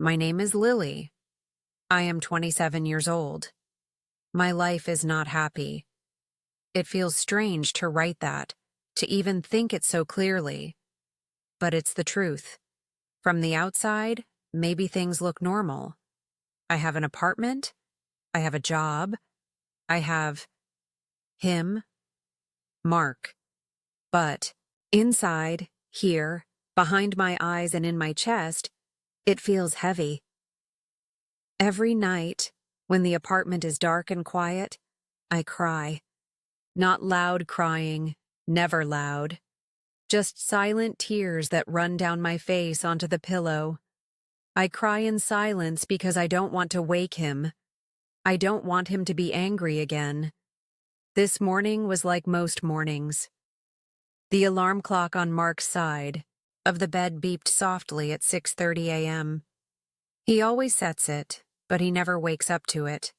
My name is Lily. I am 27 years old. My life is not happy. It feels strange to write that, to even think it so clearly. But it's the truth. From the outside, maybe things look normal. I have an apartment. I have a job. I have him, Mark. But inside, here, behind my eyes and in my chest, it feels heavy. Every night, when the apartment is dark and quiet, I cry. Not loud crying, never loud. Just silent tears that run down my face onto the pillow. I cry in silence because I don't want to wake him. I don't want him to be angry again. This morning was like most mornings. The alarm clock on Mark's side of the bed beeped softly at 6:30 a.m. He always sets it, but he never wakes up to it.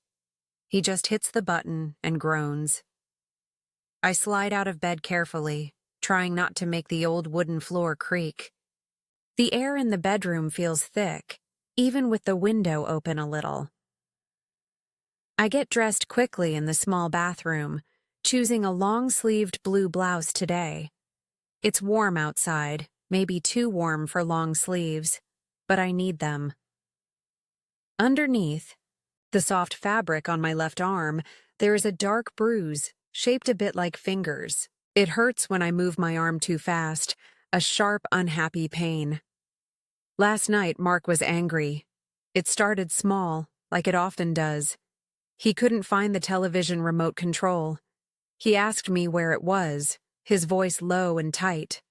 He just hits the button and groans. I slide out of bed carefully, trying not to make the old wooden floor creak. The air in the bedroom feels thick, even with the window open a little. I get dressed quickly in the small bathroom, choosing a long-sleeved blue blouse today. It's warm outside, maybe too warm for long sleeves, but I need them. Underneath, the soft fabric on my left arm, there is a dark bruise, shaped a bit like fingers. It hurts when I move my arm too fast, a sharp, unhappy pain. Last night, Mark was angry. It started small, like it often does. He couldn't find the television remote control. He asked me where it was, his voice low and tight.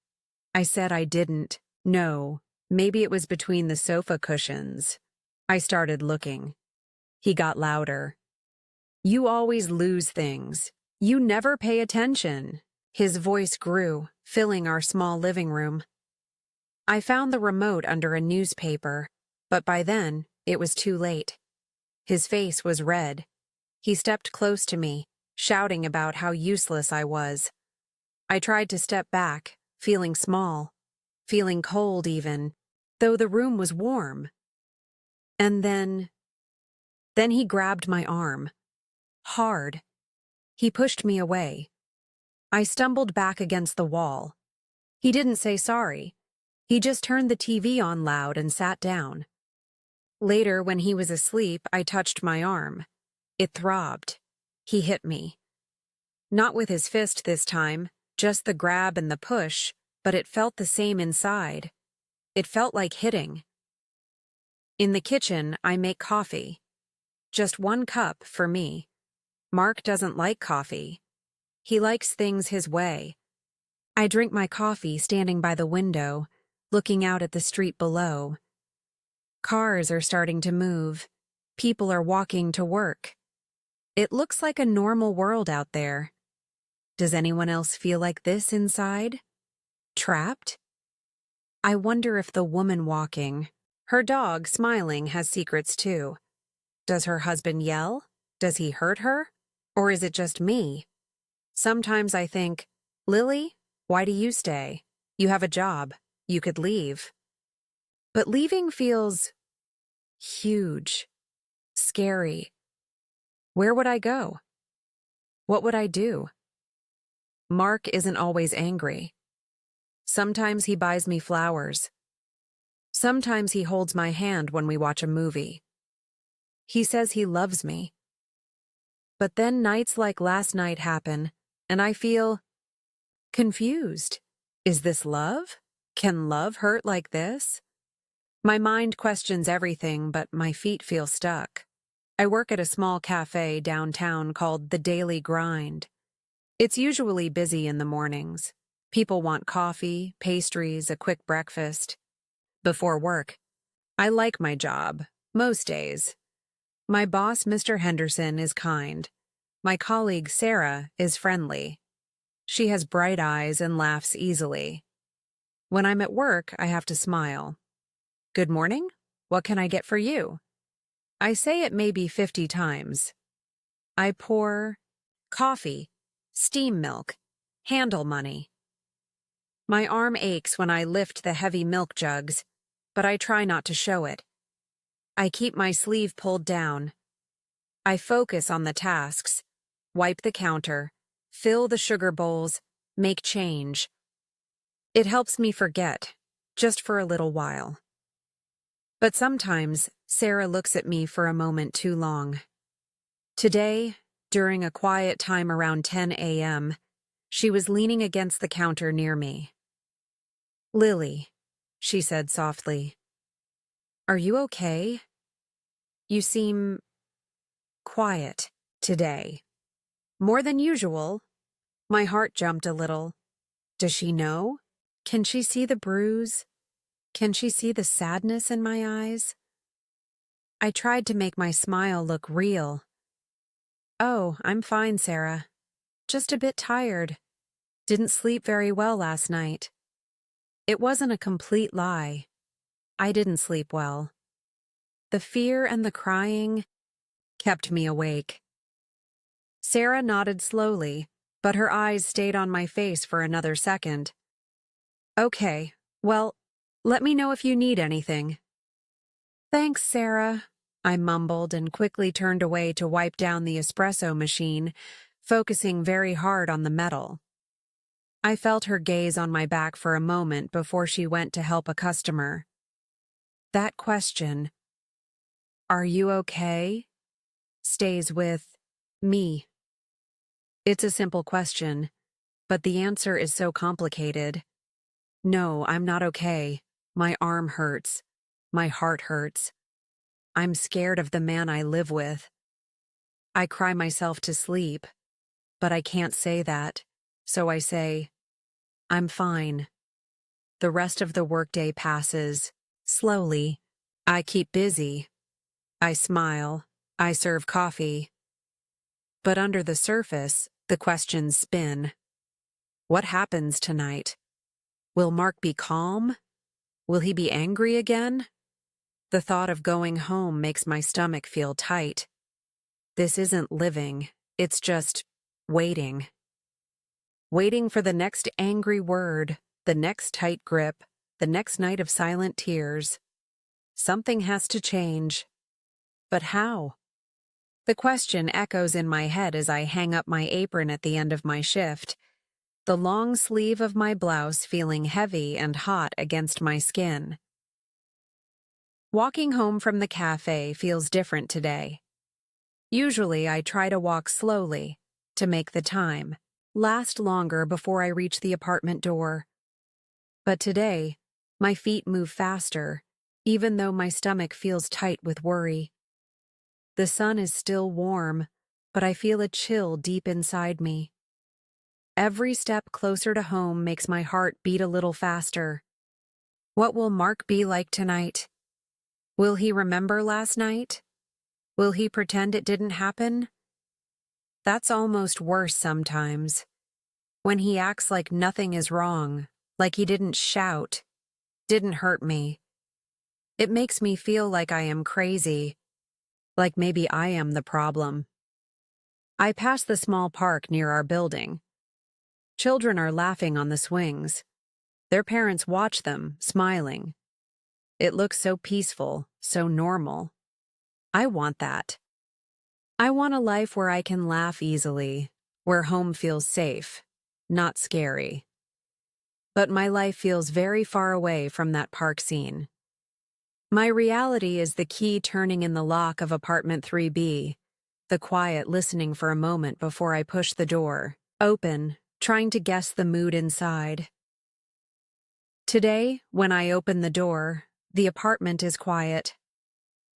I said I didn't. No, maybe it was between the sofa cushions. I started looking. He got louder. You always lose things. You never pay attention. His voice grew, filling our small living room. I found the remote under a newspaper, but by then, it was too late. His face was red. He stepped close to me, shouting about how useless I was. I tried to step back, feeling small, feeling cold even, though the room was warm. And then he grabbed my arm. Hard. He pushed me away. I stumbled back against the wall. He didn't say sorry. He just turned the TV on loud and sat down. Later, when he was asleep, I touched my arm. It throbbed. He hit me. Not with his fist this time, just the grab and the push, but it felt the same inside. It felt like hitting. In the kitchen, I make coffee. Just 1 cup for me. Mark doesn't like coffee. He likes things his way. I drink my coffee standing by the window, looking out at the street below. Cars are starting to move. People are walking to work. It looks like a normal world out there. Does anyone else feel like this inside? Trapped? I wonder if the woman walking, her dog smiling, has secrets too. Does her husband yell? Does he hurt her? Or is it just me? Sometimes I think, Lily, why do you stay? You have a job. You could leave. But leaving feels huge, scary. Where would I go? What would I do? Mark isn't always angry. Sometimes he buys me flowers. Sometimes he holds my hand when we watch a movie. He says he loves me. But then nights like last night happen, and I feel confused. Is this love? Can love hurt like this? My mind questions everything, but my feet feel stuck. I work at a small cafe downtown called The Daily Grind. It's usually busy in the mornings. People want coffee, pastries, a quick breakfast. Before work, I like my job, most days. My boss, Mr. Henderson, is kind. My colleague, Sarah, is friendly. She has bright eyes and laughs easily. When I'm at work, I have to smile. Good morning. What can I get for you? I say it maybe 50 times. I pour coffee, steam milk, handle money. My arm aches when I lift the heavy milk jugs, but I try not to show it. I keep my sleeve pulled down. I focus on the tasks, wipe the counter, fill the sugar bowls, make change. It helps me forget, just for a little while. But sometimes, Sarah looks at me for a moment too long. Today, during a quiet time around 10 a.m., she was leaning against the counter near me. "Lily," she said softly, "are you okay? You seem quiet today. More than usual." My heart jumped a little. Does she know? Can she see the bruise? Can she see the sadness in my eyes? I tried to make my smile look real. "Oh, I'm fine, Sarah. Just a bit tired. Didn't sleep very well last night." It wasn't a complete lie. I didn't sleep well. The fear and the crying kept me awake. Sarah nodded slowly, but her eyes stayed on my face for another second. "Okay, well, let me know if you need anything." "Thanks, Sarah," I mumbled and quickly turned away to wipe down the espresso machine, focusing very hard on the metal. I felt her gaze on my back for a moment before she went to help a customer. That question, "Are you okay?" stays with me. It's a simple question, but the answer is so complicated. No, I'm not okay. My arm hurts. My heart hurts. I'm scared of the man I live with. I cry myself to sleep, but I can't say that, so I say, "I'm fine." The rest of the workday passes. Slowly. I keep busy. I smile. I serve coffee. But under the surface, the questions spin. What happens tonight? Will Mark be calm? Will he be angry again? The thought of going home makes my stomach feel tight. This isn't living, it's just waiting. Waiting for the next angry word, the next tight grip, the next night of silent tears. Something has to change. But how? The question echoes in my head as I hang up my apron at the end of my shift, the long sleeve of my blouse feeling heavy and hot against my skin. Walking home from the cafe feels different today. Usually I try to walk slowly, to make the time last longer before I reach the apartment door. But today, my feet move faster, even though my stomach feels tight with worry. The sun is still warm, but I feel a chill deep inside me. Every step closer to home makes my heart beat a little faster. What will Mark be like tonight? Will he remember last night? Will he pretend it didn't happen? That's almost worse sometimes. When he acts like nothing is wrong, like he didn't shout, didn't hurt me. It makes me feel like I am crazy, like maybe I am the problem. I pass the small park near our building. Children are laughing on the swings. Their parents watch them, smiling. It looks so peaceful, so normal. I want that. I want a life where I can laugh easily, where home feels safe, not scary. But my life feels very far away from that park scene. My reality is the key turning in the lock of apartment 3B, the quiet listening for a moment before I push the door, open, trying to guess the mood inside. Today, when I open the door, the apartment is quiet.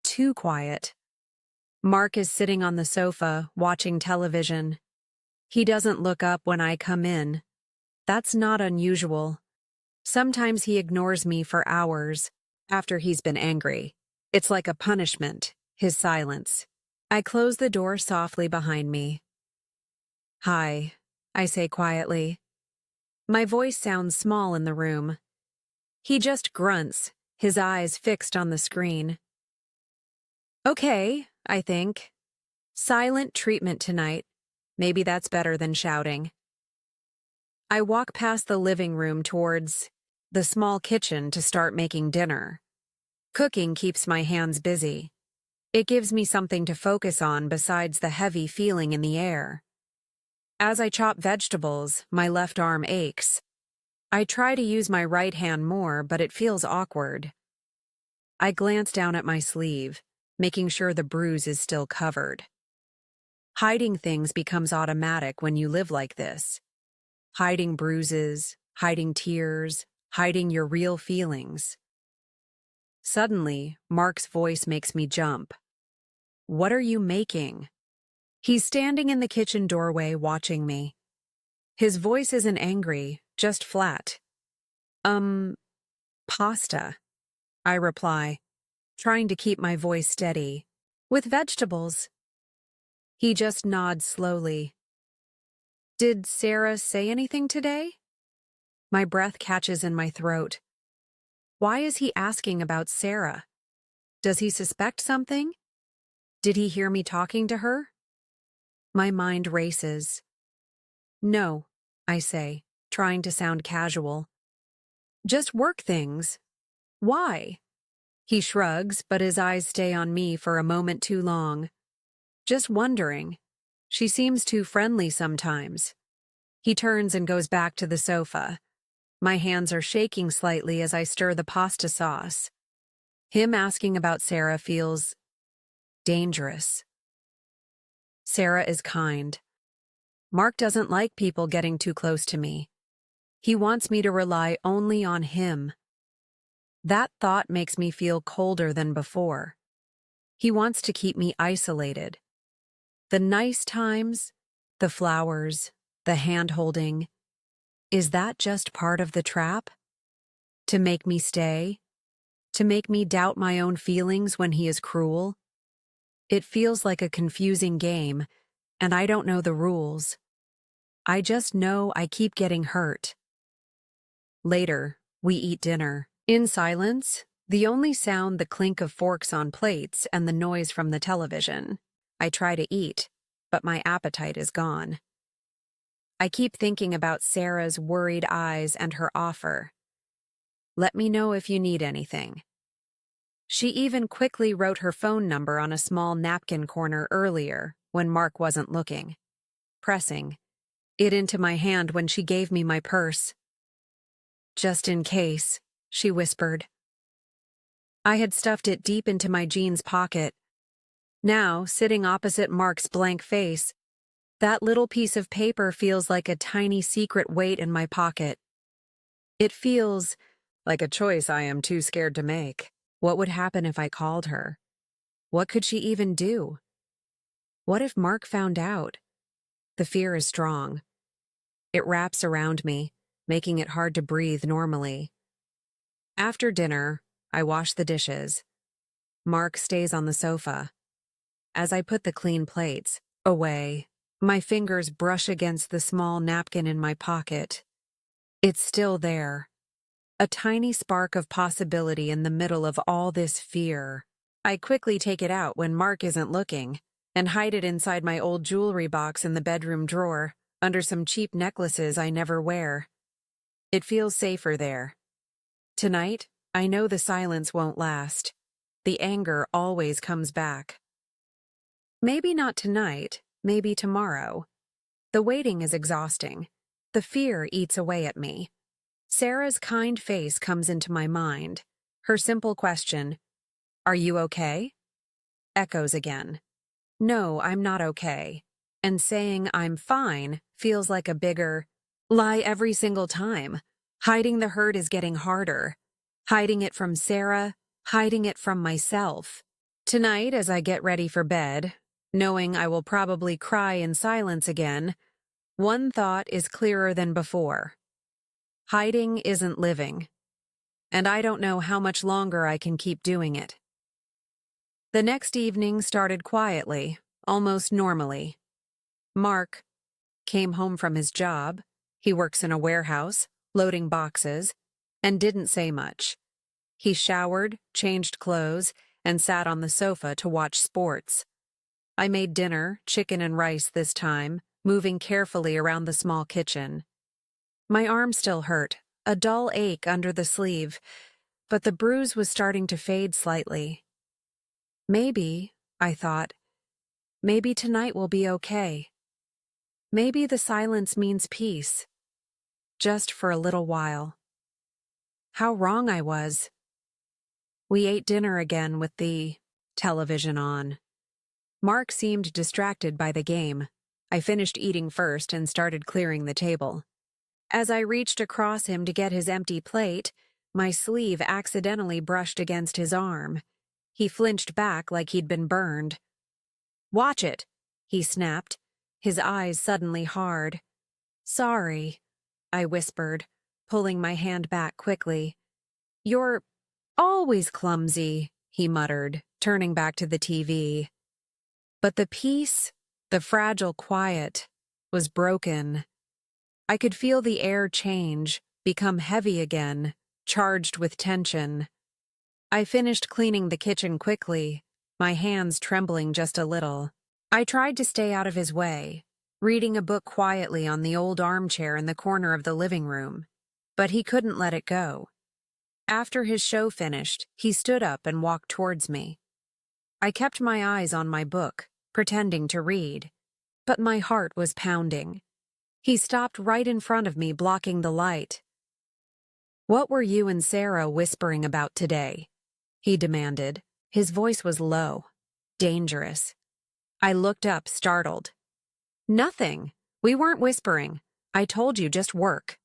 Too quiet. Mark is sitting on the sofa, watching television. He doesn't look up when I come in. That's not unusual. Sometimes he ignores me for hours after he's been angry. It's like a punishment, his silence. I close the door softly behind me. "Hi," I say quietly. My voice sounds small in the room. He just grunts, his eyes fixed on the screen. Okay, I think. Silent treatment tonight. Maybe that's better than shouting. I walk past the living room towards the small kitchen to start making dinner. Cooking keeps my hands busy. It gives me something to focus on besides the heavy feeling in the air. As I chop vegetables, my left arm aches. I try to use my right hand more, but it feels awkward. I glance down at my sleeve, making sure the bruise is still covered. Hiding things becomes automatic when you live like this. Hiding bruises, hiding tears, hiding your real feelings. Suddenly, Mark's voice makes me jump. "What are you making?" He's standing in the kitchen doorway watching me. His voice isn't angry, just flat. Pasta," I reply, trying to keep my voice steady. "With vegetables." He just nods slowly. "Did Sarah say anything today?" My breath catches in my throat. Why is he asking about Sarah? Does he suspect something? Did he hear me talking to her? My mind races. "No," I say, trying to sound casual. "Just work things." "Why?" He shrugs, but his eyes stay on me for a moment too long. "Just wondering. She seems too friendly sometimes." He turns and goes back to the sofa. My hands are shaking slightly as I stir the pasta sauce. Him asking about Sarah feels dangerous. Sarah is kind. Mark doesn't like people getting too close to me. He wants me to rely only on him. That thought makes me feel colder than before. He wants to keep me isolated. The nice times, the flowers, the hand-holding, is that just part of the trap? To make me stay? To make me doubt my own feelings when he is cruel? It feels like a confusing game, and I don't know the rules. I just know I keep getting hurt. Later, we eat dinner. In silence, the only sound the clink of forks on plates and the noise from the television. I try to eat, but my appetite is gone. I keep thinking about Sarah's worried eyes and her offer. "Let me know if you need anything." She even quickly wrote her phone number on a small napkin corner earlier when Mark wasn't looking, pressing it into my hand when she gave me my purse. "Just in case," she whispered. I had stuffed it deep into my jeans pocket. Now, sitting opposite Mark's blank face, that little piece of paper feels like a tiny secret weight in my pocket. It feels like a choice I am too scared to make. What would happen if I called her? What could she even do? What if Mark found out? The fear is strong. It wraps around me, making it hard to breathe normally. After dinner, I wash the dishes. Mark stays on the sofa. As I put the clean plates away, my fingers brush against the small napkin in my pocket. It's still there. A tiny spark of possibility in the middle of all this fear. I quickly take it out when Mark isn't looking and hide it inside my old jewelry box in the bedroom drawer, under some cheap necklaces I never wear. It feels safer there. Tonight, I know the silence won't last. The anger always comes back. Maybe not tonight, maybe tomorrow. The waiting is exhausting. The fear eats away at me. Sarah's kind face comes into my mind. Her simple question, "Are you okay?" echoes again. No, I'm not okay. And saying I'm fine feels like a bigger lie every single time. Hiding the hurt is getting harder. Hiding it from Sarah, hiding it from myself. Tonight, as I get ready for bed, knowing I will probably cry in silence again, one thought is clearer than before. Hiding isn't living. And I don't know how much longer I can keep doing it. The next evening started quietly, almost normally. Mark came home from his job. He works in a warehouse, loading boxes, and didn't say much. He showered, changed clothes, and sat on the sofa to watch sports. I made dinner, chicken and rice this time, moving carefully around the small kitchen. My arm still hurt, a dull ache under the sleeve, but the bruise was starting to fade slightly. Maybe, I thought. Maybe tonight will be okay. Maybe the silence means peace. Just for a little while. How wrong I was. We ate dinner again with the television on. Mark seemed distracted by the game. I finished eating first and started clearing the table. As I reached across him to get his empty plate, my sleeve accidentally brushed against his arm. He flinched back like he'd been burned. "Watch it," he snapped, his eyes suddenly hard. "Sorry," I whispered, pulling my hand back quickly. "You're always clumsy," he muttered, turning back to the TV. But the peace, the fragile quiet, was broken. I could feel the air change, become heavy again, charged with tension. I finished cleaning the kitchen quickly, my hands trembling just a little. I tried to stay out of his way, reading a book quietly on the old armchair in the corner of the living room, but he couldn't let it go. After his show finished, he stood up and walked towards me. I kept my eyes on my book, pretending to read, but my heart was pounding. He stopped right in front of me, blocking the light. "What were you and Sarah whispering about today?" he demanded. His voice was low, dangerous. I looked up, startled. "Nothing. We weren't whispering. I told you, just work."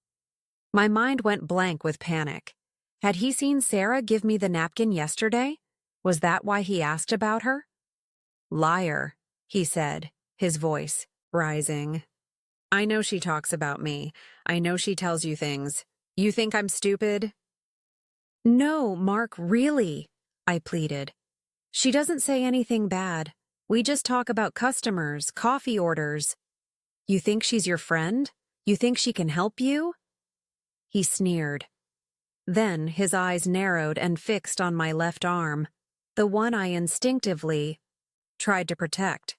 My mind went blank with panic. Had he seen Sarah give me the napkin yesterday? Was that why he asked about her? "Liar," he said, his voice rising. "I know she talks about me. I know she tells you things. You think I'm stupid?" "No, Mark, really," I pleaded. "She doesn't say anything bad. We just talk about customers, coffee orders." "You think she's your friend? You think she can help you?" He sneered. Then his eyes narrowed and fixed on my left arm, the one I instinctively tried to protect.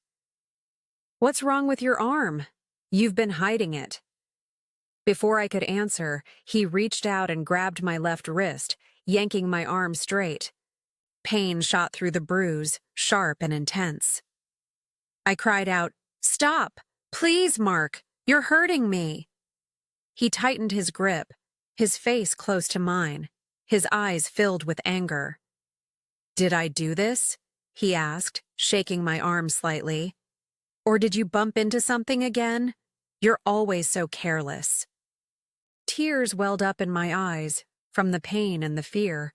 "What's wrong with your arm? You've been hiding it." Before I could answer, he reached out and grabbed my left wrist, yanking my arm straight. Pain shot through the bruise, sharp and intense. I cried out, "Stop! Please, Mark! You're hurting me!" He tightened his grip, his face close to mine, his eyes filled with anger. "Did I do this?" he asked, shaking my arm slightly. "Or did you bump into something again? You're always so careless." Tears welled up in my eyes, from the pain and the fear,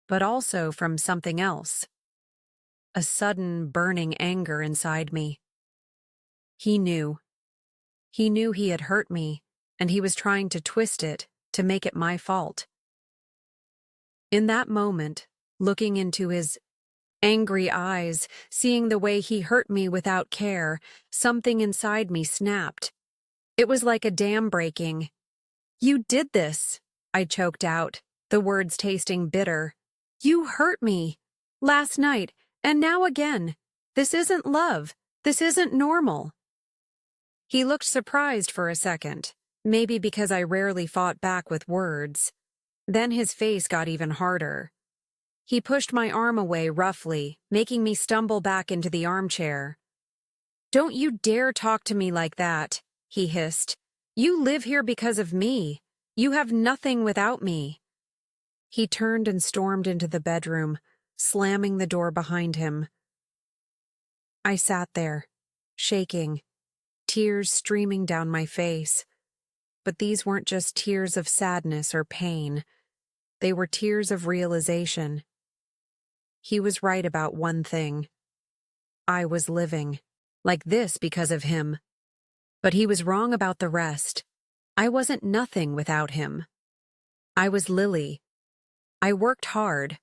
but also from something else. A sudden, burning anger inside me. He knew. He knew he had hurt me, and he was trying to twist it, to make it my fault. In that moment, looking into his angry eyes, seeing the way he hurt me without care, something inside me snapped. It was like a dam breaking. "You did this," I choked out, the words tasting bitter. "You hurt me. Last night, and now again. This isn't love. This isn't normal." He looked surprised for a second, maybe because I rarely fought back with words. Then his face got even harder. He pushed my arm away roughly, making me stumble back into the armchair. "Don't you dare talk to me like that," he hissed. "You live here because of me. You have nothing without me." He turned and stormed into the bedroom, slamming the door behind him. I sat there, shaking, tears streaming down my face. But these weren't just tears of sadness or pain. They were tears of realization. He was right about one thing. I was living like this because of him. But he was wrong about the rest. I wasn't nothing without him. I was Lily. I worked hard.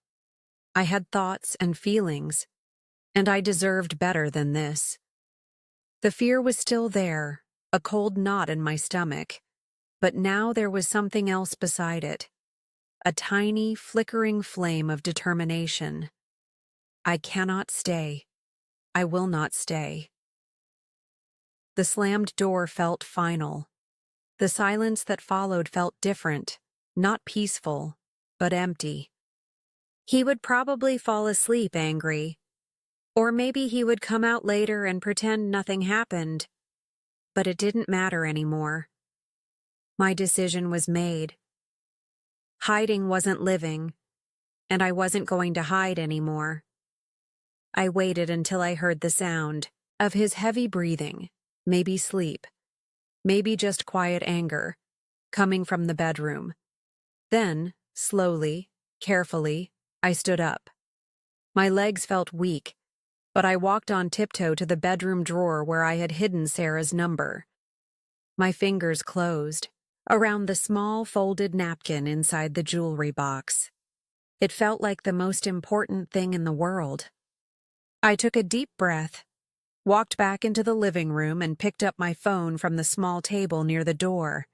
I had thoughts and feelings, and I deserved better than this. The fear was still there, a cold knot in my stomach, but now there was something else beside it. A tiny, flickering flame of determination. I cannot stay. I will not stay. The slammed door felt final. The silence that followed felt different, not peaceful, but empty. He would probably fall asleep angry, Or maybe he would come out later and pretend nothing happened. But it didn't matter anymore. My decision was made. Hiding wasn't living, and I wasn't going to hide anymore. I waited until I heard the sound of his heavy breathing, maybe sleep, maybe just quiet anger, coming from the bedroom. Then, slowly, carefully, I stood up. My legs felt weak, but I walked on tiptoe to the bedroom drawer where I had hidden Sarah's number. My fingers closed around the small folded napkin inside the jewelry box. It felt like the most important thing in the world. I took a deep breath, walked back into the living room, and picked up my phone from the small table near the door.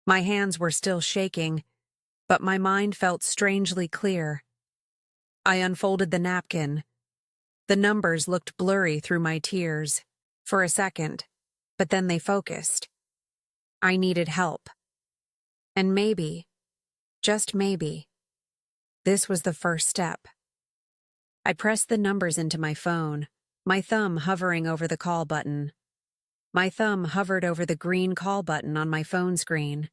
My hands were still shaking, but my mind felt strangely clear. I unfolded the napkin. The numbers looked blurry through my tears for a second, but then they focused. I needed help. And maybe, just maybe, this was the first step. I pressed the numbers into my phone, my thumb hovering over the call button. My thumb hovered over the green call button on my phone screen.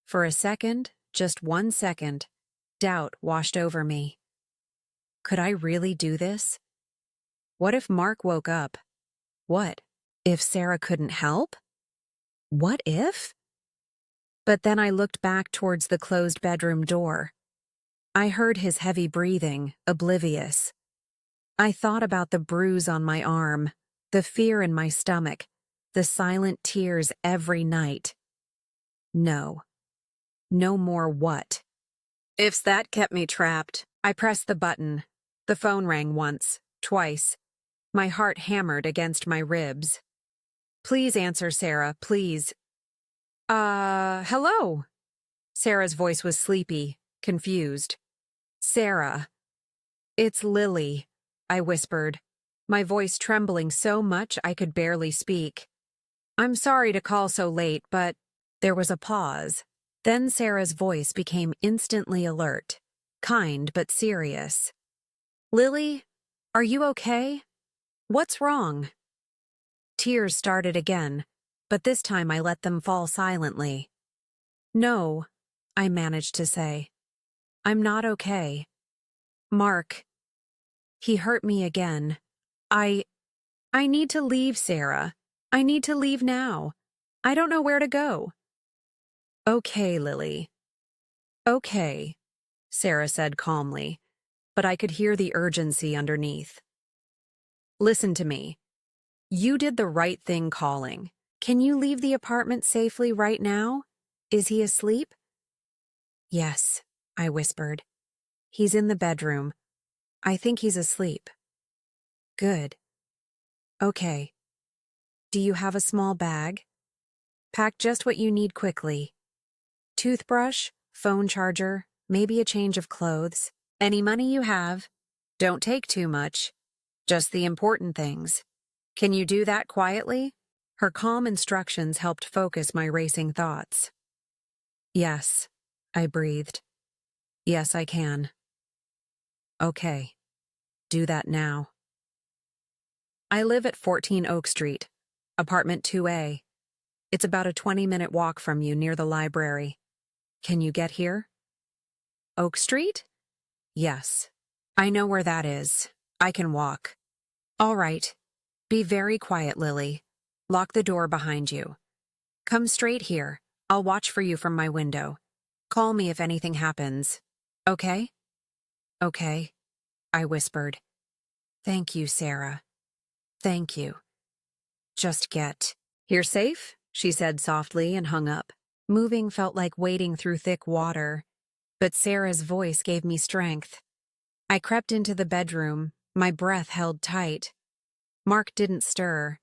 For a second, just 1 second, doubt washed over me. Could I really do this? What if Mark woke up? What if Sarah couldn't help? What if? But then I looked back towards the closed bedroom door. I heard his heavy breathing, oblivious. I thought about the bruise on my arm, the fear in my stomach, the silent tears every night. No. No more what. Ifs that kept me trapped. I pressed the button. The phone rang once, twice. My heart hammered against my ribs. Please answer, Sarah, please. Hello? Sarah's voice was sleepy, confused. Sarah. It's Lily, I whispered, my voice trembling so much I could barely speak. I'm sorry to call so late, but there was a pause. Then Sarah's voice became instantly alert, kind but serious. Lily, are you okay? What's wrong? Tears started again, but this time I let them fall silently. No, I managed to say. I'm not okay. Mark. He hurt me again. I need to leave, Sarah. I need to leave now. I don't know where to go. Okay, Lily. Okay, Sarah said calmly, but I could hear the urgency underneath. Listen to me. You did the right thing calling. Can you leave the apartment safely right now? Is he asleep? Yes, I whispered. He's in the bedroom. I think he's asleep. Good. Okay. Do you have a small bag? Pack just what you need quickly. Toothbrush, phone charger, maybe a change of clothes. Any money you have. Don't take too much. Just the important things. Can you do that quietly? Her calm instructions helped focus my racing thoughts. Yes, I breathed. Yes, I can. Okay. Do that now. I live at 14 Oak Street, apartment 2A. It's about a 20-minute walk from you near the library. Can you get here? Oak Street? Yes. I know where that is. I can walk. All right. Be very quiet, Lily. Lock the door behind you. Come straight here. I'll watch for you from my window. Call me if anything happens. Okay? Okay, I whispered. Thank you, Sarah. Thank you. Just get. You're safe? She said softly and hung up. Moving felt like wading through thick water, but Sarah's voice gave me strength. I crept into the bedroom, my breath held tight. Mark didn't stir.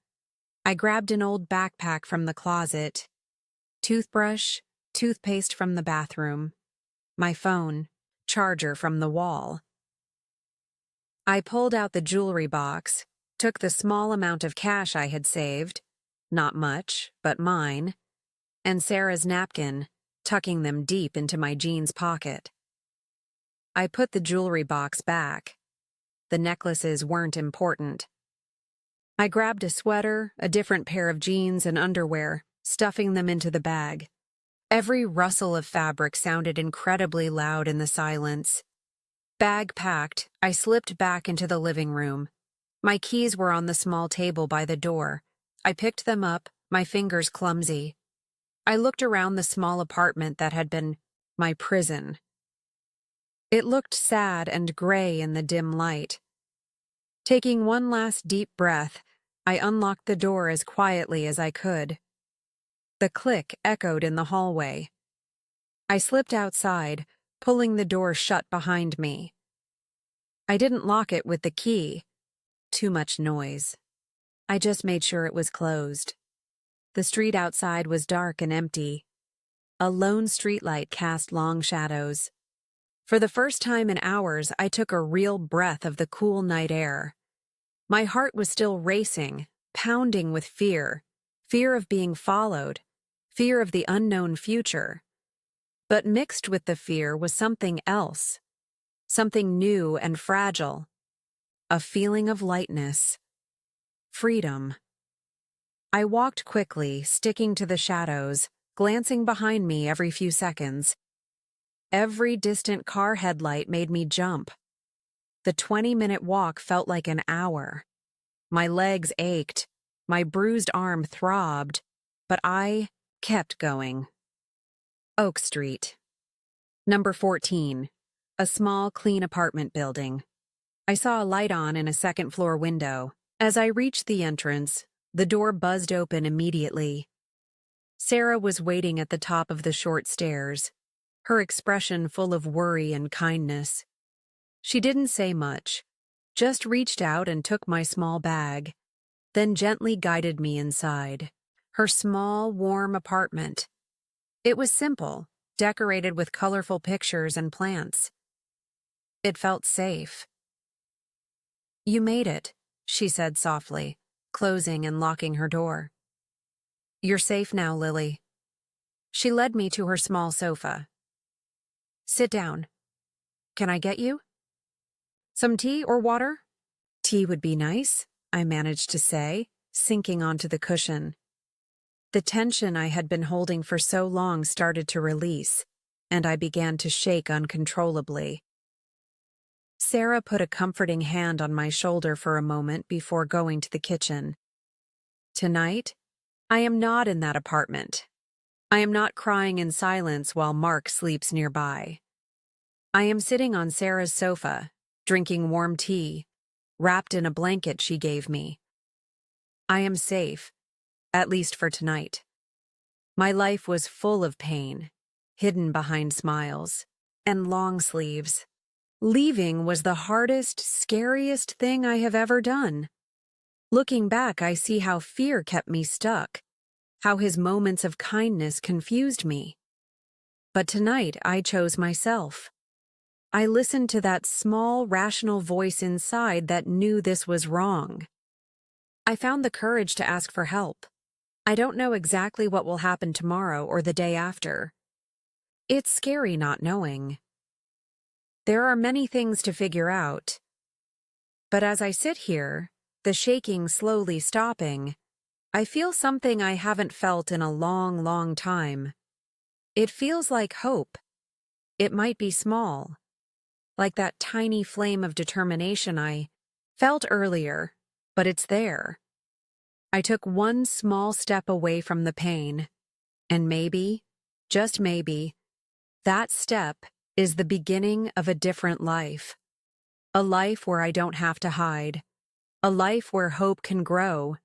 I grabbed an old backpack from the closet. Toothbrush, toothpaste from the bathroom. My phone, charger from the wall. I pulled out the jewelry box, took the small amount of cash I had saved, not much, but mine, and Sarah's napkin, tucking them deep into my jeans pocket. I put the jewelry box back. the necklaces weren't important. I grabbed a sweater, a different pair of jeans, and underwear, stuffing them into the bag. Every rustle of fabric sounded incredibly loud in the silence. Bag packed, I slipped back into the living room. My keys were on the small table by the door. I picked them up, my fingers clumsy. I looked around the small apartment that had been my prison. It looked sad and gray in the dim light. Taking one last deep breath, I unlocked the door as quietly as I could. The click echoed in the hallway. I slipped outside, pulling the door shut behind me. I didn't lock it with the key. Too much noise. I just made sure it was closed. The street outside was dark and empty. A lone streetlight cast long shadows. For the first time in hours, I took a real breath of the cool night air. My heart was still racing, pounding with fear. Fear of being followed. Fear of the unknown future. But mixed with the fear was something else. Something new and fragile. A feeling of lightness. Freedom. I walked quickly, sticking to the shadows, glancing behind me every few seconds. Every distant car headlight made me jump. The 20-minute walk felt like an hour. My legs ached, my bruised arm throbbed, but I kept going. Oak Street. Number 14. A small, clean apartment building. I saw a light on in a second-floor window. As I reached the entrance, the door buzzed open immediately. Sarah was waiting at the top of the short stairs, her expression full of worry and kindness. She didn't say much, just reached out and took my small bag, then gently guided me inside. Her small, warm apartment. It was simple, decorated with colorful pictures and plants. It felt safe. "You made it," she said softly, closing and locking her door. "You're safe now, Lily." She led me to her small sofa. "Sit down. Can I get you some tea or water?" "Tea would be nice," I managed to say, sinking onto the cushion. The tension I had been holding for so long started to release, and I began to shake uncontrollably. Sarah put a comforting hand on my shoulder for a moment before going to the kitchen. "Tonight, I am not in that apartment. I am not crying in silence while Mark sleeps nearby. I am sitting on Sarah's sofa, drinking warm tea, wrapped in a blanket she gave me. I am safe, at least for tonight." My life was full of pain, hidden behind smiles, and long sleeves. Leaving was the hardest, scariest thing I have ever done. Looking back, I see how fear kept me stuck, how his moments of kindness confused me. But tonight, I chose myself. I listened to that small, rational voice inside that knew this was wrong. I found the courage to ask for help. I don't know exactly what will happen tomorrow or the day after. It's scary not knowing. There are many things to figure out. But as I sit here, the shaking slowly stopping, I feel something I haven't felt in a long, long time. It feels like hope. It might be small, like that tiny flame of determination I felt earlier, but it's there. I took one small step away from the pain, and maybe, just maybe, that step is the beginning of a different life. A life where I don't have to hide. A life where hope can grow